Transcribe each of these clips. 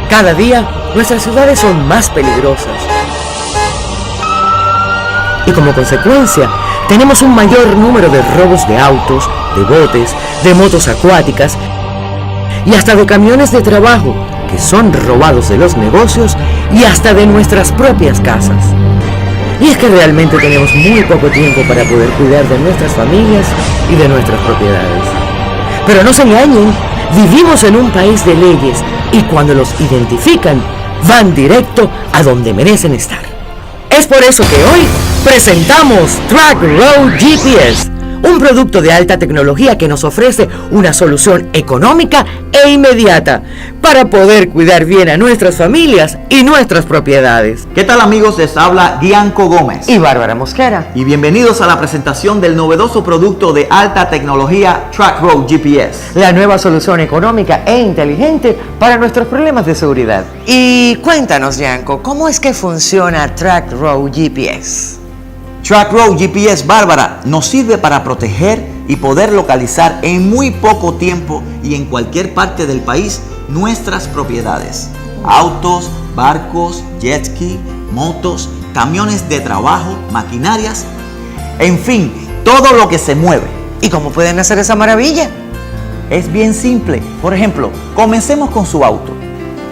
Cada día, nuestras ciudades son más peligrosas. Y como consecuencia, tenemos un mayor número de robos de autos, de botes, de motos acuáticas y hasta de camiones de trabajo que son robados de los negocios y hasta de nuestras propias casas. Y es que realmente tenemos muy poco tiempo para poder cuidar de nuestras familias y de nuestras propiedades. Pero no se engañen, vivimos en un país de leyes y cuando los identifican, van directo a donde merecen estar. Es por eso que hoy presentamos Track Road GPS, un producto de alta tecnología que nos ofrece una solución económica e inmediata para poder cuidar bien a nuestras familias y nuestras propiedades. ¿Qué tal, amigos? Les habla Dianco Gómez Y Bárbara Mosquera. y bienvenidos a la presentación del novedoso producto de alta tecnología Track Road GPS. La nueva solución económica e inteligente para nuestros problemas de seguridad. Y cuéntanos, Yanko, ¿cómo es que funciona Track Road GPS? Track Road GPS, Bárbara, nos sirve para proteger y poder localizar en muy poco tiempo y en cualquier parte del país nuestras propiedades. Autos, barcos, jet ski, motos, camiones de trabajo, maquinarias, en fin, todo lo que se mueve. ¿Y cómo pueden hacer esa maravilla? Es bien simple. Por ejemplo, comencemos con su auto.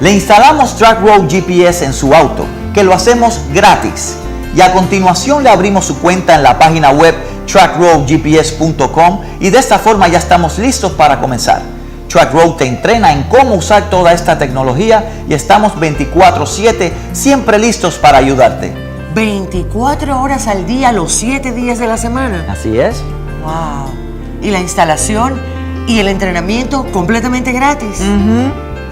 Le instalamos Track Road GPS en su auto, que lo hacemos gratis. Y a continuación le abrimos su cuenta en la página web trackroadgps.com y de esta forma ya estamos listos para comenzar. Track Road te entrena en cómo usar toda esta tecnología y estamos 24/7 siempre listos para ayudarte. 24 horas al día, los 7 días de la semana. Así es. ¡Wow! Y la instalación y el entrenamiento completamente gratis.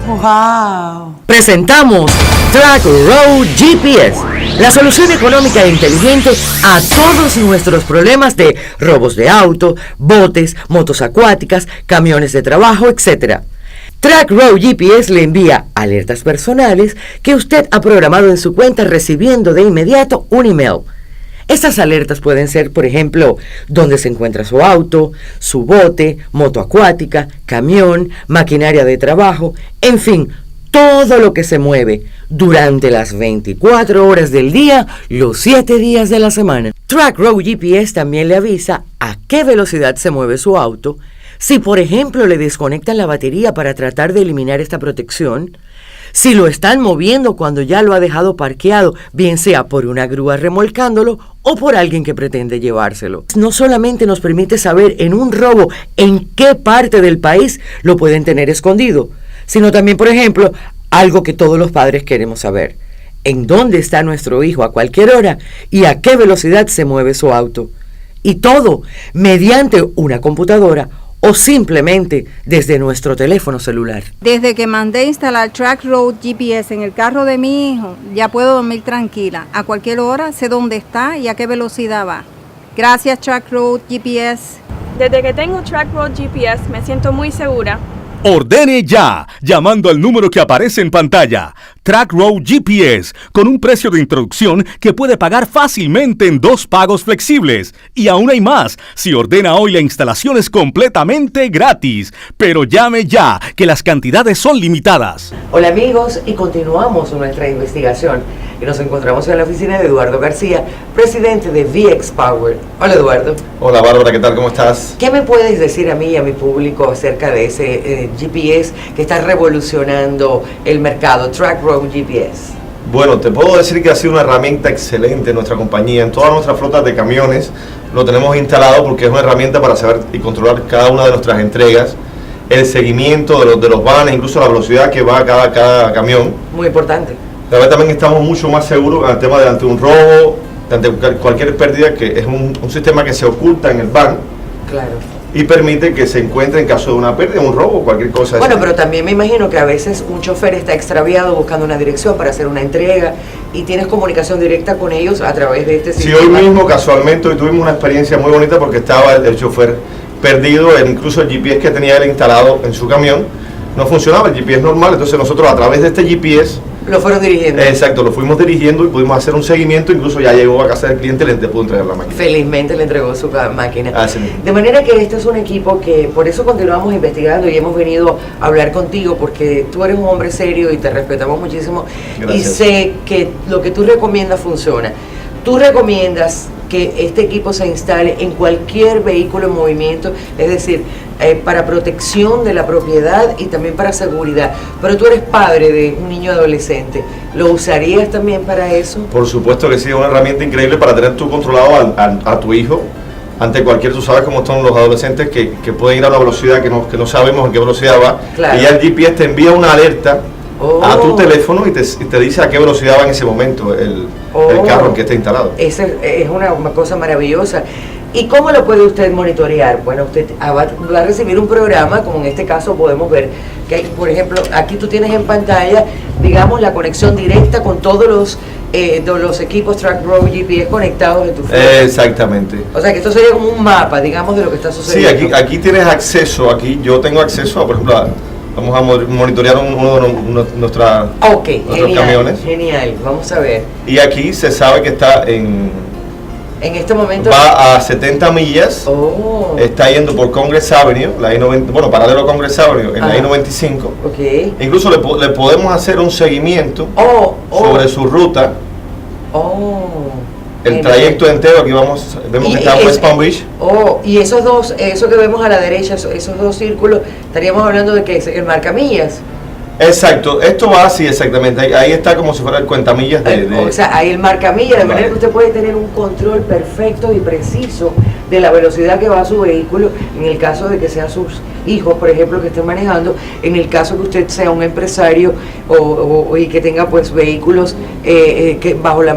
¡Wow! Presentamos Track Road GPS, la solución económica e inteligente a todos nuestros problemas de robos de auto, botes, motos acuáticas, camiones de trabajo, etc. Track Road GPS le envía alertas personales que usted ha programado en su cuenta recibiendo de inmediato un email. Estas alertas pueden ser, por ejemplo, dónde se encuentra su auto, su bote, moto acuática, camión, maquinaria de trabajo, en fin, todo lo que se mueve durante las 24 horas del día, los 7 días de la semana. Track Road GPS también le avisa a qué velocidad se mueve su auto, si por ejemplo le desconectan la batería para tratar de eliminar esta protección, si lo están moviendo cuando ya lo ha dejado parqueado, bien sea por una grúa remolcándolo o por alguien que pretende llevárselo. No solamente nos permite saber en un robo en qué parte del país lo pueden tener escondido, sino también, por ejemplo, algo que todos los padres queremos saber: en dónde está nuestro hijo a cualquier hora y a qué velocidad se mueve su auto. Y todo mediante una computadora o simplemente desde nuestro teléfono celular. Desde que mandé instalar Track Road GPS en el carro de mi hijo, ya puedo dormir tranquila. A cualquier hora sé dónde está y a qué velocidad va. Gracias, Track Road GPS. Desde que tengo Track Road GPS me siento muy segura. Ordene ya, llamando al número que aparece en pantalla. Track Road GPS, con un precio de introducción que puede pagar fácilmente en 2 pagos flexibles. Y aún hay más, si ordena hoy la instalación es completamente gratis. Pero llame ya, que las cantidades son limitadas. Hola amigos, y continuamos nuestra investigación. Y nos encontramos en la oficina de Eduardo García, presidente de VX Power. Hola Eduardo. Hola Bárbara, ¿qué tal? ¿Cómo estás? ¿Qué me puedes decir a mí y a mi público acerca de ese GPS que está revolucionando el mercado, Track Road GPS? Bueno, te puedo decir que ha sido una herramienta excelente en nuestra compañía. En toda nuestra flota de camiones lo tenemos instalado porque es una herramienta para saber y controlar cada una de nuestras entregas, el seguimiento de los vanes, incluso la velocidad que va cada camión. Muy importante. La verdad también estamos mucho más seguros ante el tema de ante un robo, ante cualquier pérdida, que es un sistema que se oculta en el van. Claro. Y permite que se encuentre en caso de una pérdida, un robo, cualquier cosa. Bueno, pero también me imagino que a veces un chofer está extraviado buscando una dirección para hacer una entrega y tienes comunicación directa con ellos a través de este sistema. Sí, hoy mismo casualmente hoy tuvimos una experiencia muy bonita porque estaba el chofer perdido, incluso el GPS que tenía él instalado en su camión, no funcionaba el GPS normal, entonces nosotros a través de este GPS, Lo fueron dirigiendo. exacto, lo fuimos dirigiendo y pudimos hacer un seguimiento, incluso ya llegó a casa del cliente y le pudo entregar la máquina. Felizmente le entregó su máquina. Así mismo. De manera que este es un equipo que por eso continuamos investigando y hemos venido a hablar contigo porque tú eres un hombre serio y te respetamos muchísimo. Gracias. Y sé que lo que tú recomiendas funciona. Tú recomiendas que este equipo se instale en cualquier vehículo en movimiento, es decir, para protección de la propiedad y también para seguridad. Pero tú eres padre de un niño adolescente, ¿lo usarías también para eso? Por supuesto que sí, es una herramienta increíble para tener tú controlado a tu hijo ante cualquier, tú sabes cómo están los adolescentes que pueden ir a una velocidad que no sabemos en qué velocidad va, Claro. y ya el GPS te envía una alerta a tu Oh. teléfono y te dice a qué velocidad va en ese momento el carro en que está instalado. Esa es una cosa maravillosa. ¿Y cómo lo puede usted monitorear? Bueno, usted va a recibir un programa, como en este caso podemos ver, que hay, por ejemplo, aquí tú tienes en pantalla, digamos, la conexión directa con todos los equipos Track Road GPS conectados en tu phone. Exactamente. O sea, que esto sería como un mapa, digamos, de lo que está Sí, sucediendo. aquí tienes acceso, aquí yo tengo acceso a, por ejemplo, vamos a monitorear uno de nuestros Ok, genial, camiones. genial. Vamos a ver. Y aquí se sabe que está En este momento... va a 70 millas, Oh, está yendo por Congress Avenue, la I-90, bueno, paralelo a Congress Avenue, en la Ajá. I-95. ok. Incluso le podemos hacer un seguimiento Oh, sobre su ruta, el genial. trayecto entero. Aquí vemos que está en West Palm Beach. Oh, y esos dos, eso que vemos a la derecha, esos dos círculos, estaríamos hablando de que es el marcamillas. Exacto, esto va así exactamente, ahí está como si fuera el cuentamillas O sea, hay el marcamillas, de manera Vale. que usted puede tener un control perfecto y preciso de la velocidad que va a su vehículo, en el caso de que sean sus hijos, por ejemplo, que estén manejando, en el caso que usted sea un empresario y que tenga pues vehículos que bajo la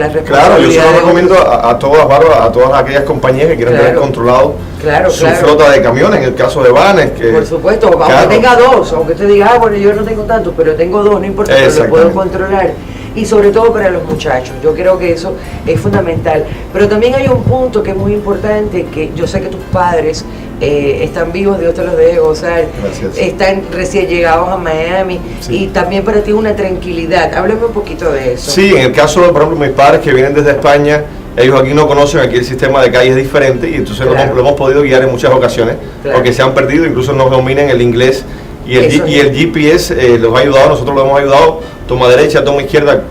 responsabilidad. Claro, yo se lo de- recomiendo a todas, Bárbara, a todas aquellas compañías que quieran Claro. tener controlado Claro, su claro. flota de camiones, en el caso de vanes. Que, Por supuesto, aunque claro. tenga dos, aunque usted diga, bueno, yo no tengo tantos, pero tengo dos, no importa, pero lo puedo Exactamente. controlar. Y sobre todo para los muchachos, yo creo que eso es fundamental. Pero también hay un punto que es muy importante, que yo sé que tus padres están vivos, Dios te los deje gozar, Gracias. están recién llegados a Miami, Sí. y también para ti es una tranquilidad. Háblame un poquito de eso. Sí, en el caso de, por ejemplo, mis padres que vienen desde España, ellos aquí no conocen, aquí el sistema de calle es diferente y entonces Claro. lo hemos podido guiar en muchas ocasiones, Claro. porque se han perdido, incluso no dominan el inglés y Eso y el GPS los ha ayudado, nosotros lo hemos ayudado, toma derecha, toma izquierda,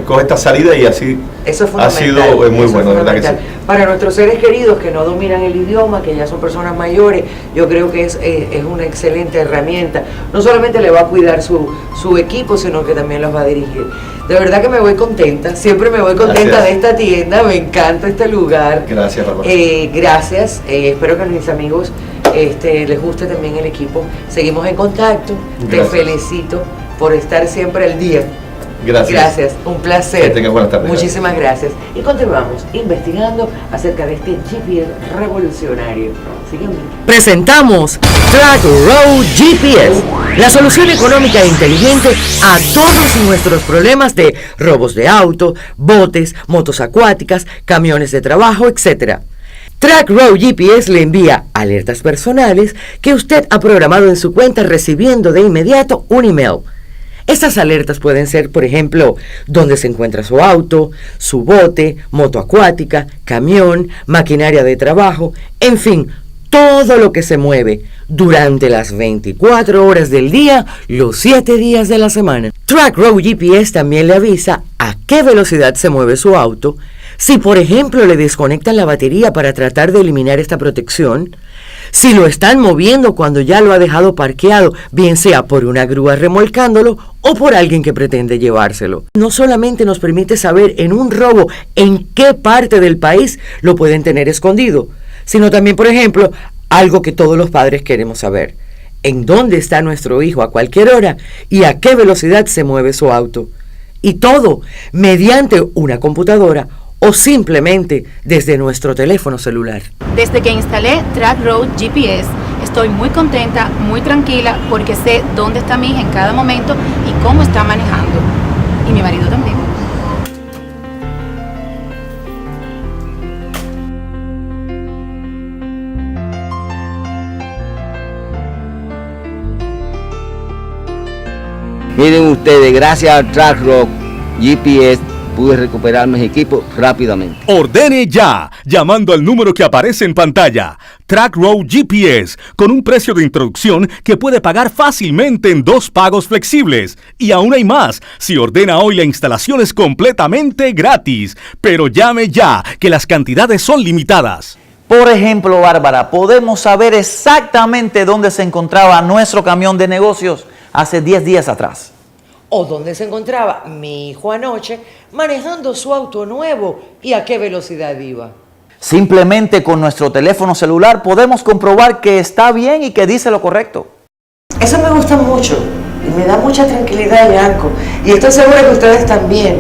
coge esta salida y así Eso es ha fundamental. sido muy eso bueno, es de verdad que sí. fundamental. Para nuestros seres queridos que no dominan el idioma, que ya son personas mayores, yo creo que es una excelente herramienta. No solamente le va a cuidar su equipo, sino que también los va a dirigir. De verdad que me voy contenta, siempre me voy contenta Gracias. de esta tienda, me encanta este lugar. Gracias, Bárbara. Gracias, espero que a mis amigos les guste también el equipo. Seguimos en contacto, Gracias. te felicito por estar siempre al día. Gracias. Gracias, un placer. Que tengas buenas tardes. Muchísimas gracias. Y continuamos investigando acerca de este GPS revolucionario. Síganme. Presentamos Track Road GPS, la solución económica e inteligente a todos nuestros problemas de robos de auto, botes, motos acuáticas, camiones de trabajo, etc. Track Road GPS le envía alertas personales que usted ha programado en su cuenta recibiendo de inmediato un email. Estas alertas pueden ser, por ejemplo, dónde se encuentra su auto, su bote, moto acuática, camión, maquinaria de trabajo, en fin, todo lo que se mueve durante las 24 horas del día, los 7 días de la semana. Track Road GPS también le avisa a qué velocidad se mueve su auto, si por ejemplo le desconectan la batería para tratar de eliminar esta protección, si lo están moviendo cuando ya lo ha dejado parqueado, bien sea por una grúa remolcándolo o por alguien que pretende llevárselo. No solamente nos permite saber en un robo en qué parte del país lo pueden tener escondido, sino también, por ejemplo, algo que todos los padres queremos saber: en dónde está nuestro hijo a cualquier hora y a qué velocidad se mueve su auto. Y todo mediante una computadora o simplemente desde nuestro teléfono celular. Desde que instalé Track Road GPS, estoy muy contenta, muy tranquila, porque sé dónde está mi hija en cada momento y cómo está manejando. Y mi marido también. Miren ustedes, gracias a Track Road GPS pude recuperar mis equipos rápidamente. Ordene ya, llamando al número que aparece en pantalla. Track Road GPS, con un precio de introducción que puede pagar fácilmente en 2 pagos flexibles. Y aún hay más, si ordena hoy la instalación es completamente gratis. Pero llame ya, que las cantidades son limitadas. Por ejemplo, Bárbara, podemos saber exactamente dónde se encontraba nuestro camión de negocios hace 10 días atrás. O dónde se encontraba mi hijo anoche manejando su auto nuevo y a qué velocidad iba. Simplemente con nuestro teléfono celular podemos comprobar que está bien y que dice lo correcto. Eso me gusta mucho y me da mucha tranquilidad, Yanko. Y estoy segura que ustedes también,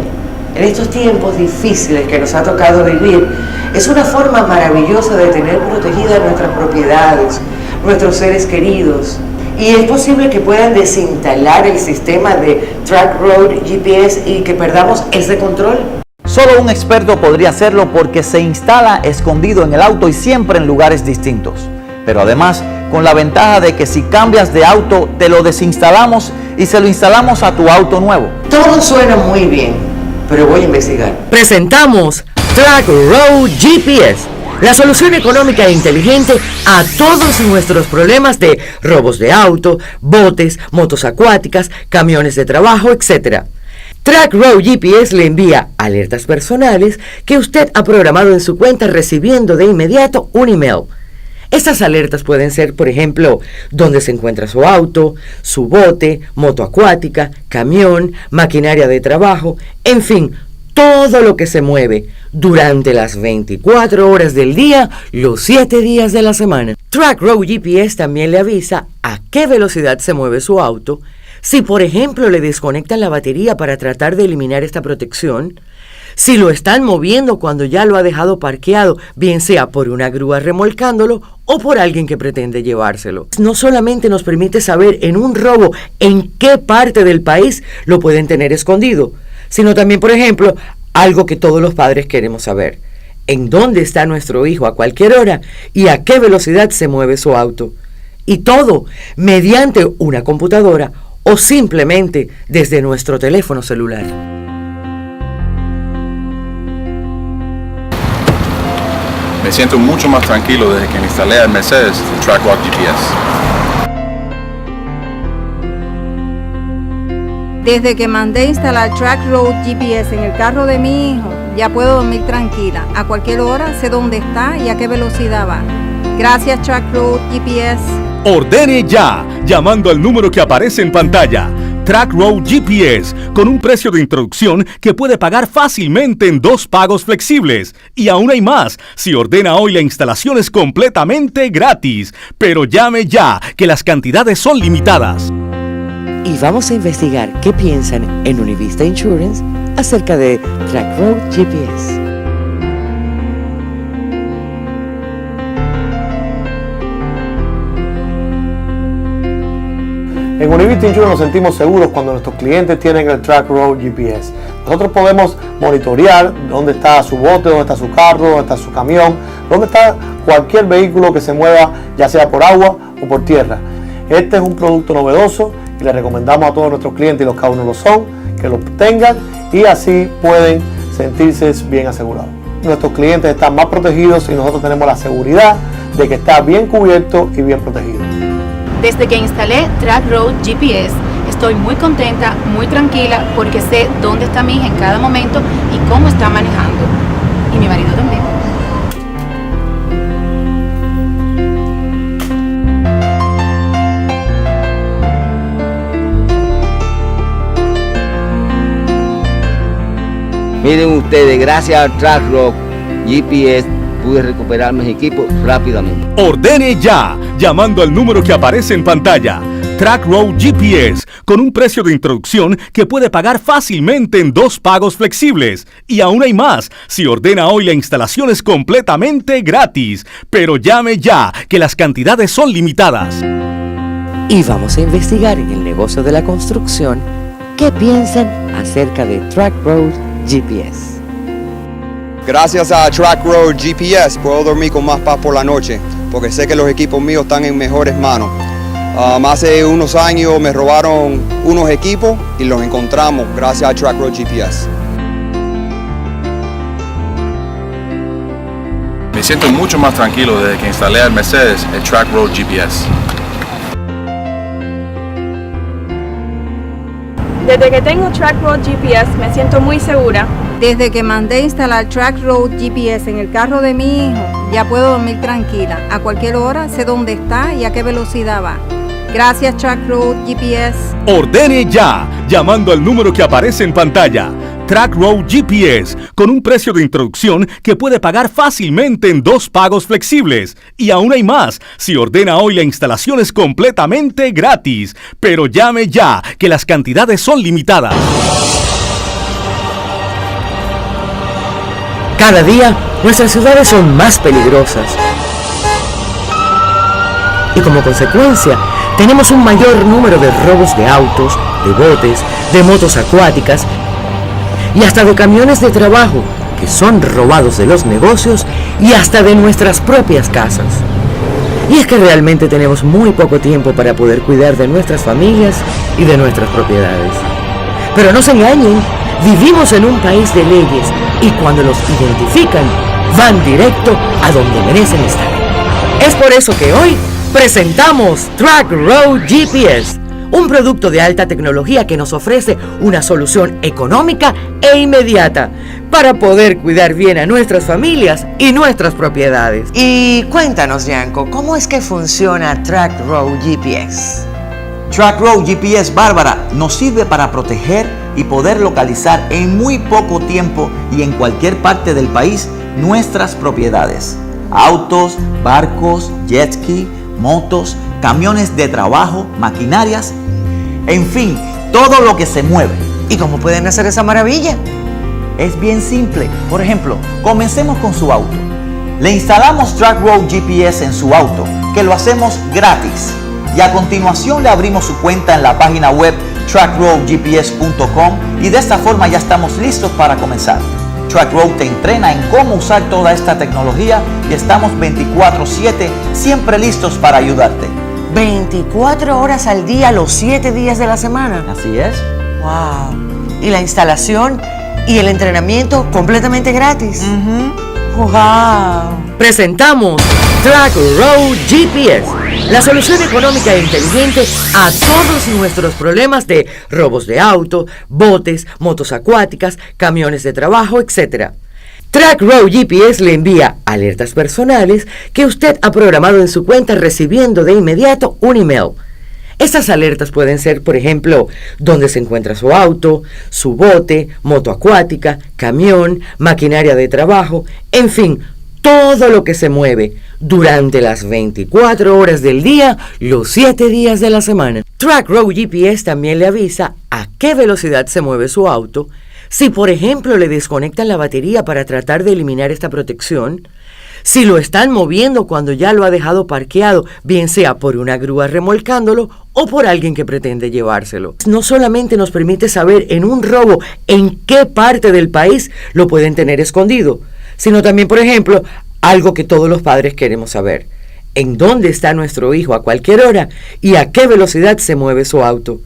en estos tiempos difíciles que nos ha tocado vivir, es una forma maravillosa de tener protegidas nuestras propiedades, nuestros seres queridos. Y es posible que puedan desinstalar el sistema de Track Road GPS y que perdamos ese control. Solo un experto podría hacerlo porque se instala escondido en el auto y siempre en lugares distintos. Pero además, con la ventaja de que si cambias de auto, te lo desinstalamos y se lo instalamos a tu auto nuevo. Todo suena muy bien, pero voy a investigar. Presentamos Track Road GPS, la solución económica e inteligente a todos nuestros problemas de robos de auto, botes, motos acuáticas, camiones de trabajo, etc. Track Road GPS le envía alertas personales que usted ha programado en su cuenta recibiendo de inmediato un email. Estas alertas pueden ser, por ejemplo, dónde se encuentra su auto, su bote, moto acuática, camión, maquinaria de trabajo, en fin, todo lo que se mueve durante las 24 horas del día, los 7 días de la semana. Track Road GPS también le avisa a qué velocidad se mueve su auto, si por ejemplo le desconectan la batería para tratar de eliminar esta protección, si lo están moviendo cuando ya lo ha dejado parqueado, bien sea por una grúa remolcándolo o por alguien que pretende llevárselo. No solamente nos permite saber en un robo en qué parte del país lo pueden tener escondido, sino también, por ejemplo, algo que todos los padres queremos saber: en dónde está nuestro hijo a cualquier hora y a qué velocidad se mueve su auto. Y todo mediante una computadora o simplemente desde nuestro teléfono celular. Me siento mucho más tranquilo desde que instalé el Mercedes Track Road GPS. Desde que mandé instalar Track Road GPS en el carro de mi hijo, ya puedo dormir tranquila. A cualquier hora sé dónde está y a qué velocidad va. Gracias, Track Road GPS. Ordene ya, llamando al número que aparece en pantalla. Track Road GPS, con un precio de introducción que puede pagar fácilmente en 2 pagos flexibles. Y aún hay más, si ordena hoy la instalación es completamente gratis. Pero llame ya, que las cantidades son limitadas. Y vamos a investigar qué piensan en Univista Insurance acerca de Track Road GPS. En Univista Insurance nos sentimos seguros cuando nuestros clientes tienen el Track Road GPS. Nosotros podemos monitorear dónde está su bote, dónde está su carro, dónde está su camión, dónde está cualquier vehículo que se mueva, ya sea por agua o por tierra. Este es un producto novedoso y le recomendamos a todos nuestros clientes, y los que aún no lo son, que lo tengan y así pueden sentirse bien asegurados. Nuestros clientes están más protegidos y nosotros tenemos la seguridad de que está bien cubierto y bien protegido. Desde que instalé Track Road GPS, estoy muy contenta, muy tranquila, porque sé dónde está mi hija en cada momento y cómo está manejando. Y mi marido también. Miren ustedes, gracias a Track Road GPS pude recuperar mis equipos rápidamente. Ordene ya, llamando al número que aparece en pantalla. Track Road GPS, con un precio de introducción que puede pagar fácilmente en 2 pagos flexibles. Y aún hay más, si ordena hoy la instalación es completamente gratis. Pero llame ya, que las cantidades son limitadas. Y vamos a investigar en el negocio de la construcción qué piensan acerca de Track Road GPS. Gracias a Track Road GPS puedo dormir con más paz por la noche, porque sé que los equipos míos están en mejores manos. Hace unos años me robaron unos equipos y los encontramos gracias a Track Road GPS. Me siento mucho más tranquilo desde que instalé al Mercedes el Track Road GPS. Desde que tengo Track Road GPS me siento muy segura. Desde que mandé instalar Track Road GPS en el carro de mi hijo, ya puedo dormir tranquila. A cualquier hora sé dónde está y a qué velocidad va. Gracias, Track Road GPS. Ordene ya, llamando al número que aparece en pantalla. Track Road GPS, con un precio de introducción que puede pagar fácilmente en 2 pagos flexibles. Y aún hay más, si ordena hoy la instalación es completamente gratis. Pero llame ya, que las cantidades son limitadas. Cada día, nuestras ciudades son más peligrosas. Y como consecuencia, tenemos un mayor número de robos de autos, de botes, de motos acuáticas y hasta de camiones de trabajo que son robados de los negocios y hasta de nuestras propias casas. Y es que realmente tenemos muy poco tiempo para poder cuidar de nuestras familias y de nuestras propiedades. Pero no se engañen, vivimos en un país de leyes y cuando los identifican, van directo a donde merecen estar. Es por eso que hoy presentamos Track Road GPS, un producto de alta tecnología que nos ofrece una solución económica e inmediata para poder cuidar bien a nuestras familias y nuestras propiedades. Y cuéntanos, Yanko, ¿cómo es que funciona Track Road GPS? Track Road GPS, Bárbara, nos sirve para proteger y poder localizar en muy poco tiempo y en cualquier parte del país nuestras propiedades. Autos, barcos, jet ski, motos, camiones de trabajo, maquinarias, en fin, todo lo que se mueve. ¿Y cómo pueden hacer esa maravilla? Es bien simple. Por ejemplo, comencemos con su auto. Le instalamos Track Road GPS en su auto, que lo hacemos gratis. Y a continuación le abrimos su cuenta en la página web trackroadgps.com y de esta forma ya estamos listos para comenzar. Track Road te entrena en cómo usar toda esta tecnología y estamos 24/7 siempre listos para ayudarte. 24 horas al día, los 7 días de la semana. Así es. ¡Wow! Y la instalación y el entrenamiento completamente gratis. ¡Wow! Presentamos Track Road GPS, la solución económica e inteligente a todos nuestros problemas de robos de auto, botes, motos acuáticas, camiones de trabajo, etc. Track Road GPS le envía alertas personales que usted ha programado en su cuenta recibiendo de inmediato un email. Estas alertas pueden ser, por ejemplo, dónde se encuentra su auto, su bote, moto acuática, camión, maquinaria de trabajo, en fin, todo lo que se mueve durante las 24 horas del día, los 7 días de la semana. Track Road GPS también le avisa a qué velocidad se mueve su auto, si por ejemplo le desconectan la batería para tratar de eliminar esta protección, si lo están moviendo cuando ya lo ha dejado parqueado, bien sea por una grúa remolcándolo o por alguien que pretende llevárselo. No solamente nos permite saber en un robo en qué parte del país lo pueden tener escondido, sino también, por ejemplo, algo que todos los padres queremos saber: en dónde está nuestro hijo a cualquier hora y a qué velocidad se mueve su auto.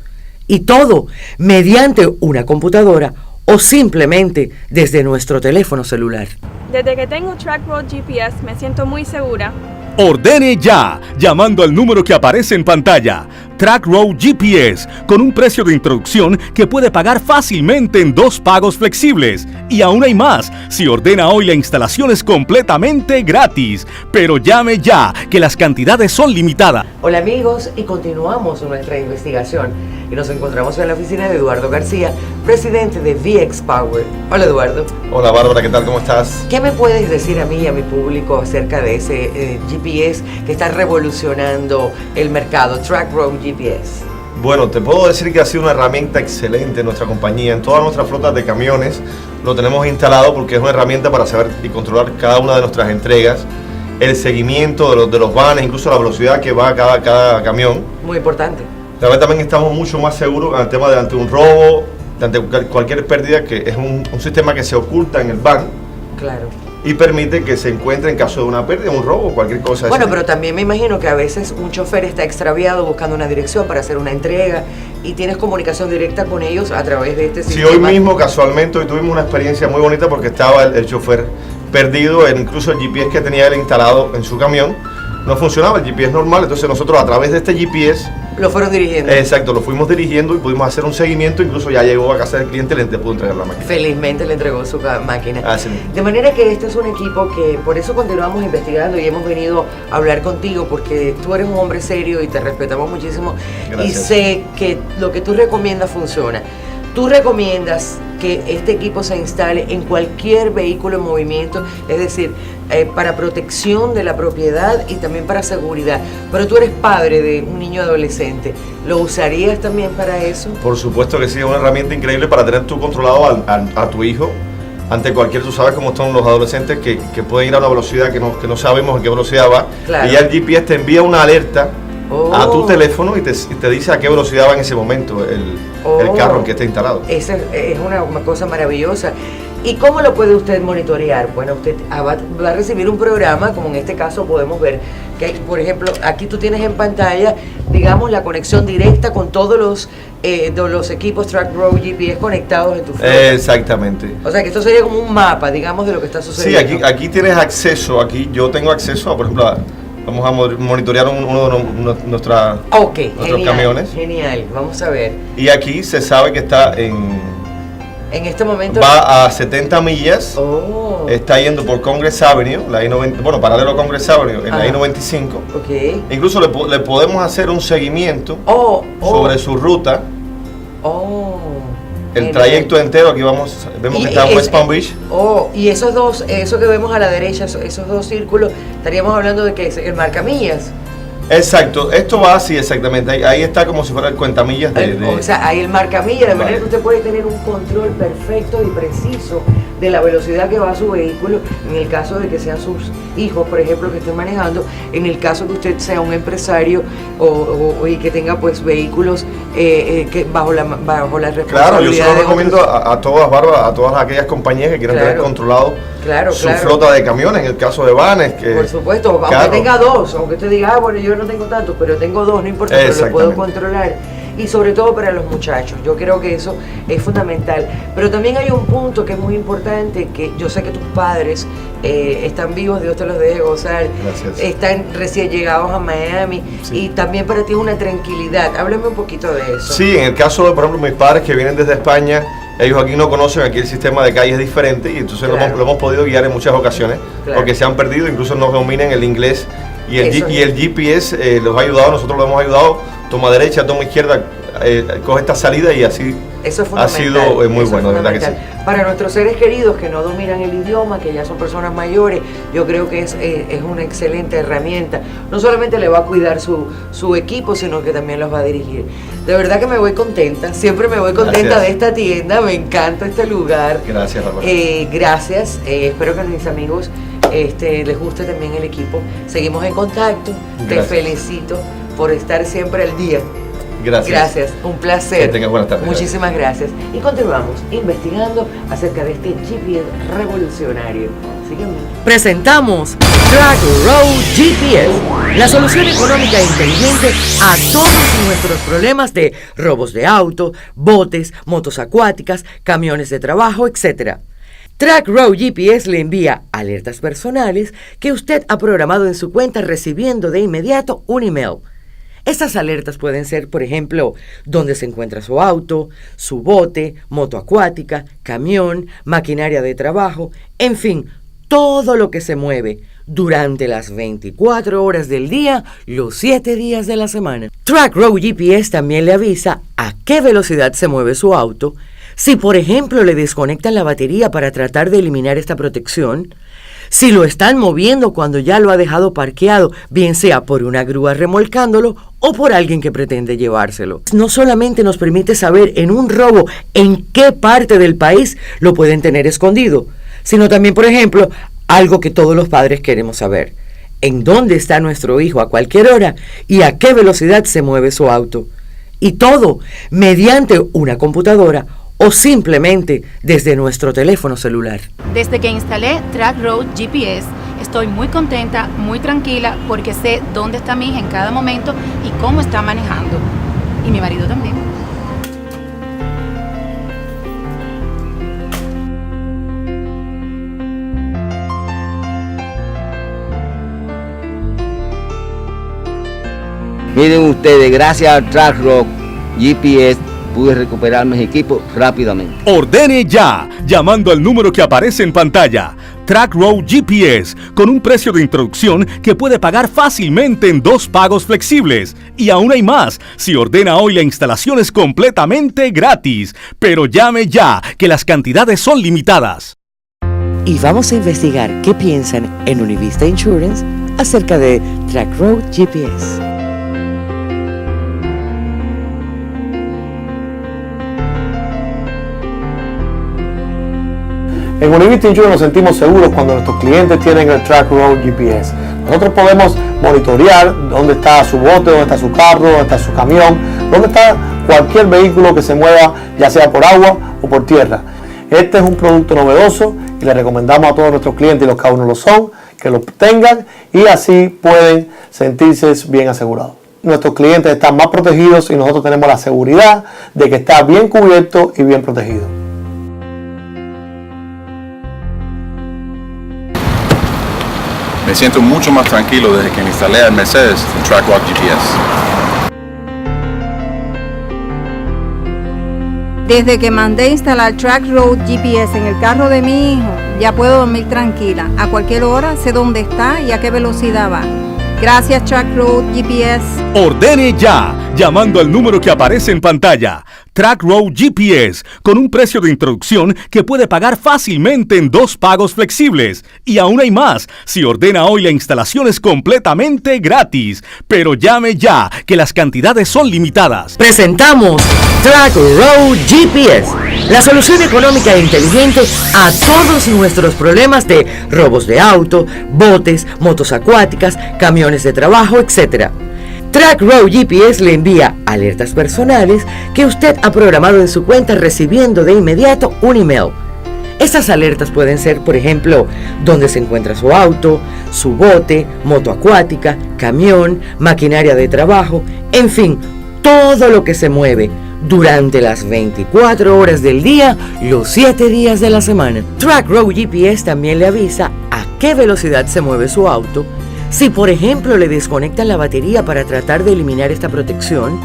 Y todo mediante una computadora o simplemente desde nuestro teléfono celular. Desde que tengo Track Road GPS me siento muy segura. Ordene ya, llamando al número que aparece en pantalla. Track Road GPS, con un precio de introducción que puede pagar fácilmente en 2 pagos flexibles. Y aún hay más, si ordena hoy la instalación es completamente gratis. Pero llame ya, que las cantidades son limitadas. Hola amigos, y continuamos nuestra investigación. Y nos encontramos en la oficina de Eduardo García, presidente de VX Power. Hola Eduardo. Hola Bárbara, ¿qué tal? ¿Cómo estás? ¿Qué me puedes decir a mí y a mi público acerca de ese GPS que está revolucionando el mercado, Track Road GPS? Bueno, te puedo decir que ha sido una herramienta excelente en nuestra compañía. En todas nuestras flotas de camiones lo tenemos instalado porque es una herramienta para saber y controlar cada una de nuestras entregas, el seguimiento de los vanes, incluso la velocidad que va cada camión. Muy importante. Realmente también estamos mucho más seguros ante el tema de ante un robo, ante cualquier pérdida, que es un sistema que se oculta en el van. Claro. y permite que se encuentre en caso de una pérdida, un robo, cualquier cosa. Bueno, pero también me imagino que a veces un chofer está extraviado buscando una dirección para hacer una entrega y tienes comunicación directa con ellos a través de este sistema. Sí, hoy mismo casualmente hoy tuvimos una experiencia muy bonita porque estaba el chofer perdido, incluso el GPS que tenía él instalado en su camión no funcionaba, el GPS normal, entonces nosotros a través de este GPS lo fueron dirigiendo. Exacto, lo fuimos dirigiendo y pudimos hacer un seguimiento, incluso ya llegó a casa del cliente y le pudo entregar la máquina. Felizmente le entregó su máquina. Así mismo. De manera que este es un equipo que por eso continuamos investigando y hemos venido a hablar contigo porque tú eres un hombre serio y te respetamos muchísimo. Gracias. Y sé que lo que tú recomiendas funciona. Tú recomiendas que este equipo se instale en cualquier vehículo en movimiento, es decir, para protección de la propiedad y también para seguridad. Pero tú eres padre de un niño adolescente, ¿lo usarías también para eso? Por supuesto que sí, es una herramienta increíble para tener tú controlado a tu hijo ante cualquier, tú sabes cómo son los adolescentes que pueden ir a una velocidad que no sabemos en qué velocidad va. Claro. Y ya el GPS te envía una alerta a tu teléfono y te dice a qué velocidad va en ese momento el carro en que está instalado. Esa es una cosa maravillosa. ¿Y cómo lo puede usted monitorear? Bueno, usted va a recibir un programa, como en este caso podemos ver, que hay, por ejemplo, aquí tú tienes en pantalla, digamos, la conexión directa con todos los equipos Track Road GPS conectados en tu flota. Exactamente. O sea, que esto sería como un mapa, digamos, de lo que está sucediendo. Sí, aquí tienes acceso, aquí yo tengo acceso a, por ejemplo, vamos a monitorear uno de nuestros camiones. Genial, vamos a ver. Y aquí se sabe que está en este momento va a 70 millas, está yendo por Congress Avenue, la I-90, bueno, paralelo a Congress Avenue, en la I-95. Okay. Incluso le podemos hacer un seguimiento sobre su ruta. El trayecto entero, aquí vemos que está en West Palm Beach. Y eso que vemos a la derecha, esos dos círculos, estaríamos hablando de que es el marcamillas. Exacto, esto va así exactamente, ahí está como si fuera el cuentamillas O sea, ahí el marcamillas, de manera que usted puede tener un control perfecto y preciso de la velocidad que va a su vehículo, en el caso de que sean sus hijos, por ejemplo, que estén manejando, en el caso que usted sea un empresario y que tenga pues vehículos que bajo la responsabilidad. Claro, yo se lo recomiendo a todas, Bárbara, a todas aquellas compañías que quieran tener controlado su flota de camiones, en el caso de vanes. Por supuesto, aunque tenga dos, aunque usted diga, bueno, yo no tengo tantos, pero tengo dos, no importa, pero lo puedo controlar. Y sobre todo para los muchachos, yo creo que eso es fundamental. Pero también hay un punto que es muy importante, que yo sé que tus padres están vivos, Dios te los deje gozar. Gracias. Están recién llegados a Miami, y también para ti es una tranquilidad. Háblame un poquito de eso. Sí, en el caso de, por ejemplo, mis padres que vienen desde España, ellos aquí no conocen, aquí el sistema de calle es diferente, y entonces lo hemos podido guiar en muchas ocasiones, porque se han perdido, incluso no dominan el inglés, y el GPS los ha ayudado, nosotros los hemos ayudado, toma derecha, toma izquierda, coge esta salida, y así eso es ha sido muy bueno, ¿verdad que sí? Para nuestros seres queridos que no dominan el idioma, que ya son personas mayores, yo creo que es una excelente herramienta. No solamente le va a cuidar su equipo, sino que también los va a dirigir. De verdad que me voy contenta, siempre me voy contenta de esta tienda, me encanta este lugar. Gracias, Bárbara. Gracias, espero que a mis amigos les guste también el equipo. Seguimos en contacto. Te felicito por estar siempre al día. Gracias, un placer. Que tengas buenas tardes. Muchísimas gracias. Y continuamos investigando acerca de este GPS revolucionario. Sígueme. Presentamos Track Road GPS, la solución económica e inteligente a todos nuestros problemas de robos de auto, botes, motos acuáticas, camiones de trabajo, etc. Track Road GPS le envía alertas personales que usted ha programado en su cuenta, recibiendo de inmediato un email. Estas alertas pueden ser, por ejemplo, dónde se encuentra su auto, su bote, moto acuática, camión, maquinaria de trabajo, en fin, todo lo que se mueve durante las 24 horas del día, los 7 días de la semana. Track Road GPS también le avisa a qué velocidad se mueve su auto, si por ejemplo le desconectan la batería para tratar de eliminar esta protección, si lo están moviendo cuando ya lo ha dejado parqueado, bien sea por una grúa remolcándolo o por alguien que pretende llevárselo. No solamente nos permite saber en un robo en qué parte del país lo pueden tener escondido, sino también, por ejemplo, algo que todos los padres queremos saber: en dónde está nuestro hijo a cualquier hora y a qué velocidad se mueve su auto. Y todo mediante una computadora o simplemente desde nuestro teléfono celular. Desde que instalé Track Road GPS, estoy muy contenta, muy tranquila, porque sé dónde está mi hija en cada momento y cómo está manejando. Y mi marido también. Miren ustedes, gracias a Track Road GPS pude recuperar mis equipos rápidamente. Ordene ya, llamando al número que aparece en pantalla. Track Road GPS, con un precio de introducción que puede pagar fácilmente en 2 pagos flexibles. Y aún hay más, si ordena hoy la instalación es completamente gratis. Pero llame ya, que las cantidades son limitadas. Y vamos a investigar qué piensan en Univista Insurance acerca de Track Road GPS. En Univista Insurance nos sentimos seguros cuando nuestros clientes tienen el Track Road GPS. Nosotros podemos monitorear dónde está su bote, dónde está su carro, dónde está su camión, dónde está cualquier vehículo que se mueva, ya sea por agua o por tierra. Este es un producto novedoso y le recomendamos a todos nuestros clientes, y los que aún no lo son, que lo tengan y así pueden sentirse bien asegurados. Nuestros clientes están más protegidos y nosotros tenemos la seguridad de que está bien cubierto y bien protegido. Me siento mucho más tranquilo desde que instalé el Mercedes Track Road GPS. Desde que mandé instalar Track Road GPS en el carro de mi hijo, ya puedo dormir tranquila. A cualquier hora sé dónde está y a qué velocidad va. Gracias, Track Road GPS. Ordene ya, llamando al número que aparece en pantalla. Track Road GPS, con un precio de introducción que puede pagar fácilmente en 2 pagos flexibles. Y aún hay más, si ordena hoy la instalación es completamente gratis. Pero llame ya, que las cantidades son limitadas. Presentamos Track Road GPS, la solución económica e inteligente a todos nuestros problemas de robos de auto, botes, motos acuáticas, camiones de trabajo, etc. Track Road GPS le envía alertas personales que usted ha programado en su cuenta, recibiendo de inmediato un email. Estas alertas pueden ser, por ejemplo, dónde se encuentra su auto, su bote, moto acuática, camión, maquinaria de trabajo, en fin, todo lo que se mueve durante las 24 horas del día, los 7 días de la semana. Track Road GPS también le avisa a qué velocidad se mueve su auto. Si, por ejemplo, le desconectan la batería para tratar de eliminar esta protección,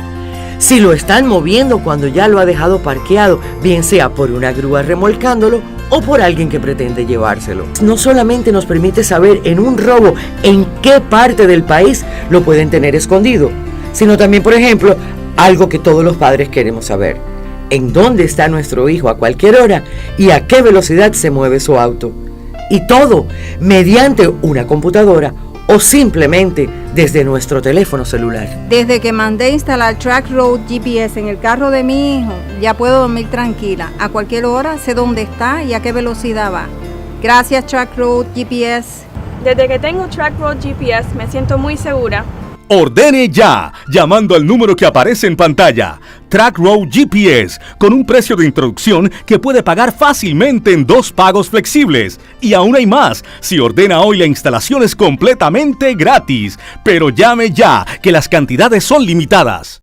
si lo están moviendo cuando ya lo ha dejado parqueado, bien sea por una grúa remolcándolo o por alguien que pretende llevárselo. No solamente nos permite saber en un robo en qué parte del país lo pueden tener escondido, sino también, por ejemplo, algo que todos los padres queremos saber: en dónde está nuestro hijo a cualquier hora y a qué velocidad se mueve su auto. Y todo mediante una computadora o simplemente desde nuestro teléfono celular. Desde que mandé instalar Track Road GPS en el carro de mi hijo, ya puedo dormir tranquila. A cualquier hora sé dónde está y a qué velocidad va. Gracias, Track Road GPS. Desde que tengo Track Road GPS me siento muy segura. Ordene ya, llamando al número que aparece en pantalla. Track Road GPS, con un precio de introducción que puede pagar fácilmente en 2 pagos flexibles. Y aún hay más, si ordena hoy la instalación es completamente gratis. Pero llame ya, que las cantidades son limitadas.